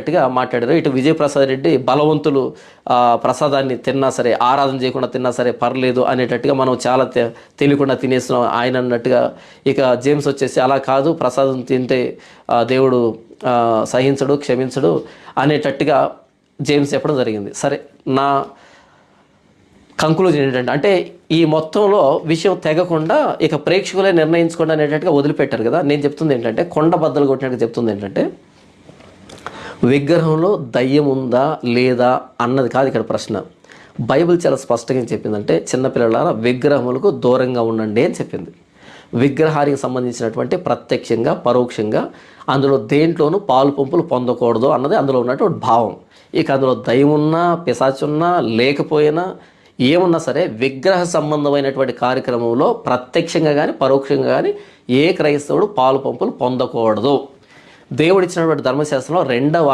అనేటట్టుగా మాట్లాడారు. ఇటు విజయప్రసాద్ రెడ్డి బలవంతులు ప్రసాదాన్ని తిన్నా సరే, ఆరాధన చేయకుండా తిన్నా సరే పర్లేదు అనేటట్టుగా మనం చాలా తెలియకుండా తినేస్తున్నాం ఆయన అన్నట్టుగా. ఇక జేమ్స్ వచ్చేసి అలా కాదు, ప్రసాదం తింటే దేవుడు సహించడు, క్షమించడు అనేటట్టుగా జేమ్స్ చెప్పడం జరిగింది. సరే, నా కంక్లూజన్ ఏంటంటే, అంటే ఈ మొత్తంలో విషయం తెగకుండా ఇక ప్రేక్షకులే నిర్ణయించుకోండి అనేటట్టుగా వదిలిపెట్టారు కదా. నేను చెప్తుంది ఏంటంటే, కొండ బద్దలు కొట్టినట్టుగా చెప్తుంది ఏంటంటే, విగ్రహంలో దయ్యం ఉందా లేదా అన్నది కాదు ఇక్కడ ప్రశ్న. బైబిల్ చాలా స్పష్టంగా చెప్పిందంటే, చిన్నపిల్లల విగ్రహములకు దూరంగా ఉండండి అని చెప్పింది. విగ్రహానికి సంబంధించినటువంటి ప్రత్యక్షంగా పరోక్షంగా అందులో దేంట్లోనూ పాలు పంపులు పొందకూడదు అన్నది అందులో ఉన్నటువంటి భావం. ఇక అందులో దయ్యం ఉన్నా, పిశాచున్నా, లేకపోయినా, ఏమున్నా సరే విగ్రహ సంబంధమైనటువంటి కార్యక్రమంలో ప్రత్యక్షంగా కానీ పరోక్షంగా కానీ ఏ క్రైస్తవుడు పాలు పంపులు పొందకూడదు. దేవుడిచ్చినటువంటి ధర్మశాస్త్రంలో 2వ